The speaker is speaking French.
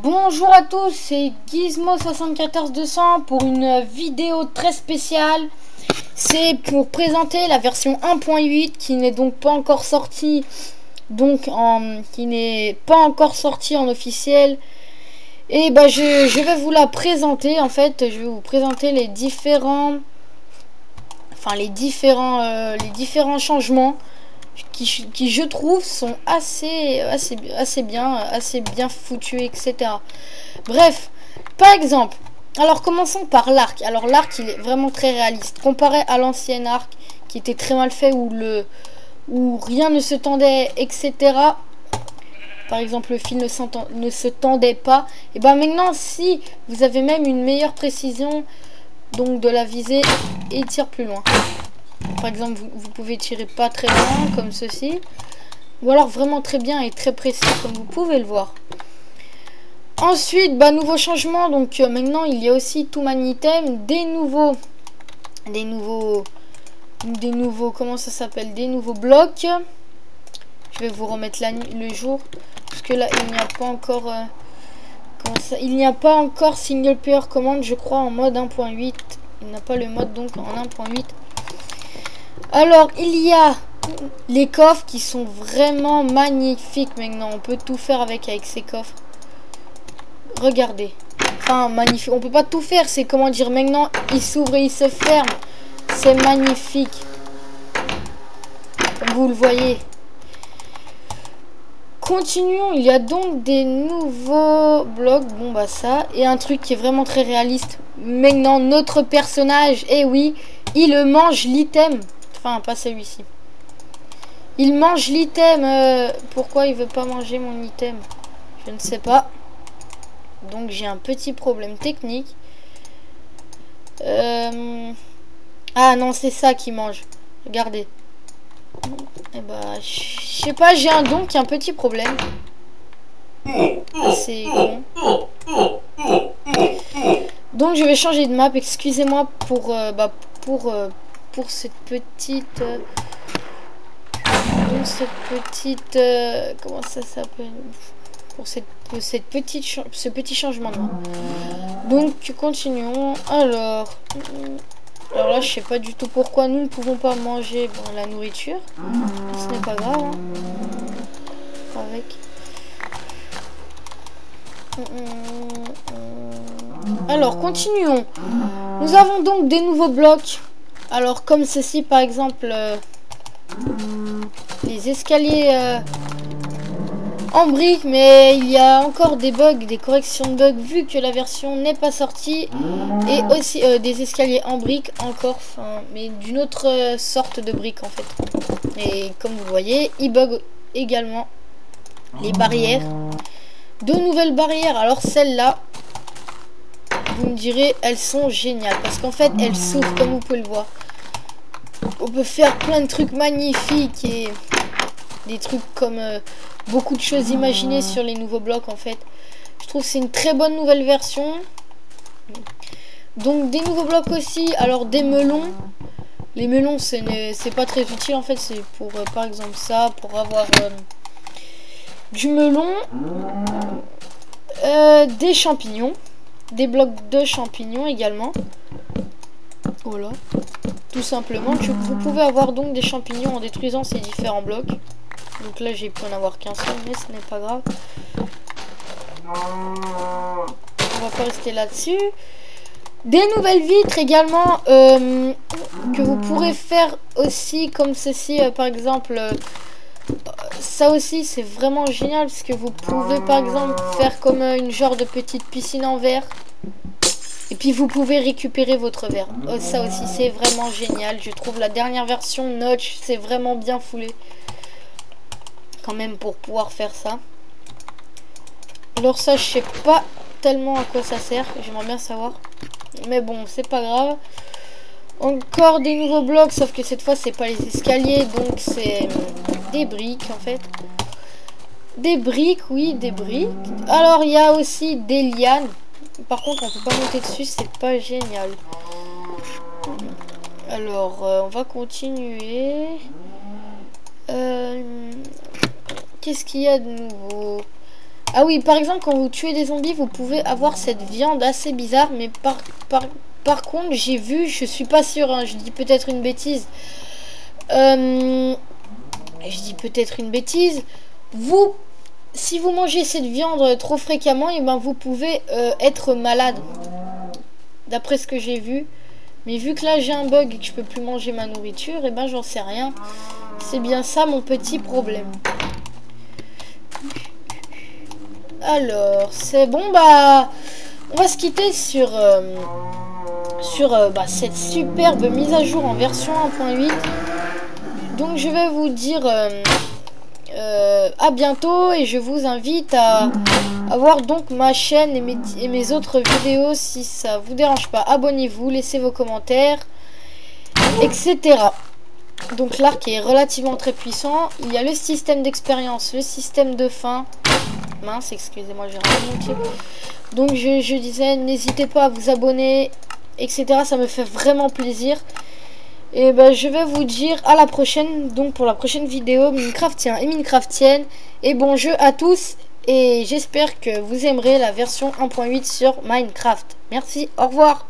Bonjour à tous, c'est Gizmo74200 pour une vidéo très spéciale. C'est pour présenter la version 1.8 qui n'est donc pas encore sortie, qui n'est pas encore sortie en officiel. Et bah je vais vous la présenter. En fait, je vais vous présenter les différents changements qui je trouve sont assez bien foutus, etc. Bref, par exemple, alors commençons par l'arc. Alors l'arc, il est vraiment très réaliste comparé à l'ancien arc qui était très mal fait, où rien ne se tendait, etc. Par exemple, le fil ne se tendait pas. Et ben maintenant, si vous avez même une meilleure précision donc de la visée, et il tire plus loin. Par exemple, vous pouvez tirer pas très loin comme ceci, ou alors vraiment très bien et très précis comme vous pouvez le voir. Ensuite, nouveau changement, donc maintenant il y a aussi tout mon item, des nouveaux comment ça s'appelle, des nouveaux blocs. Je vais vous remettre le jour, parce que là il n'y a pas encore il n'y a pas encore single player command, je crois, en mode 1.8. Il n'a pas le mode donc en 1.8. Alors il y a les coffres qui sont vraiment magnifiques. Maintenant on peut tout faire avec ces coffres. Regardez, enfin magnifique. On peut pas tout faire, c'est comment dire, maintenant il s'ouvre et il se ferme. C'est magnifique, comme vous le voyez. Continuons, il y a donc des nouveaux blocs. Bon bah ça, et un truc qui est vraiment très réaliste. Maintenant notre personnage, et oui, il mange l'item. Enfin pas celui-ci. Il mange l'item. Pourquoi il veut pas manger mon item? Je ne sais pas. Donc j'ai un petit problème technique. Ah non, c'est ça qui mange. Regardez. Et bah, je sais pas, j'ai un petit problème. C'est con. Donc je vais changer de map. Excusez-moi pour cette petite comment ça s'appelle, pour ce petit changement de map. Donc continuons. Alors là je sais pas du tout pourquoi nous ne pouvons pas manger la nourriture. Ce n'est pas grave, hein. Alors continuons. Nous avons donc des nouveaux blocs. Alors comme ceci par exemple, les escaliers en briques, mais il y a encore des bugs, des corrections de bugs vu que la version n'est pas sortie, et aussi des escaliers en briques encore, mais d'une autre sorte de briques en fait. Et comme vous voyez, il bug également les barrières, de nouvelles barrières. Alors celles-là, vous me direz, elles sont géniales parce qu'en fait elles s'ouvrent comme vous pouvez le voir. On peut faire plein de trucs magnifiques et des trucs comme beaucoup de choses imaginées sur les nouveaux blocs en fait. Je trouve que c'est une très bonne nouvelle version. Donc des nouveaux blocs aussi. Alors des melons. Les melons c'est pas très utile en fait. C'est pour par exemple ça, pour avoir du melon. Des champignons. Des blocs de champignons également. Voilà. Tout simplement. Vous pouvez avoir donc des champignons en détruisant ces différents blocs. Donc là j'ai pu en avoir qu'un seul, mais ce n'est pas grave. On va pas rester là-dessus. Des nouvelles vitres également, que vous pourrez faire aussi comme ceci, par exemple. Ça aussi c'est vraiment génial parce que vous pouvez par exemple faire comme une genre de petite piscine en verre. Et puis vous pouvez récupérer votre verre. Ça aussi c'est vraiment génial. Je trouve la dernière version Notch, c'est vraiment bien foulé quand même pour pouvoir faire ça. Alors ça je sais pas tellement à quoi ça sert, j'aimerais bien savoir, mais bon c'est pas grave. Encore des nouveaux blocs, sauf que cette fois c'est pas les escaliers, donc c'est des briques en fait. Des briques, oui, des briques. Alors il y a aussi des lianes. Par contre on peut pas monter dessus, c'est pas génial. Alors on va continuer. Qu'est-ce qu'il y a de nouveau? Ah oui, par exemple, quand vous tuez des zombies, vous pouvez avoir cette viande assez bizarre. Mais par contre, j'ai vu, je suis pas sûr, hein, je dis peut-être une bêtise. Je dis peut-être une bêtise. Vous, si vous mangez cette viande trop fréquemment, et ben vous pouvez être malade. D'après ce que j'ai vu. Mais vu que là j'ai un bug et que je peux plus manger ma nourriture, et ben j'en sais rien. C'est bien ça mon petit problème. Alors, c'est bon, bah on va se quitter sur cette superbe mise à jour en version 1.8. Donc je vais vous dire à bientôt et je vous invite à voir donc ma chaîne et mes autres vidéos. Si ça vous dérange pas, abonnez-vous, laissez vos commentaires, etc. Donc l'arc est relativement très puissant. Il y a le système d'expérience, le système de fin. Mince, excusez-moi, j'ai raté mon pied. Donc je disais, n'hésitez pas à vous abonner, etc. Ça me fait vraiment plaisir. Et ben je vais vous dire à la prochaine, donc pour la prochaine vidéo Minecraftien et Minecraftienne. Et bon jeu à tous, et j'espère que vous aimerez la version 1.8 sur Minecraft. Merci, au revoir.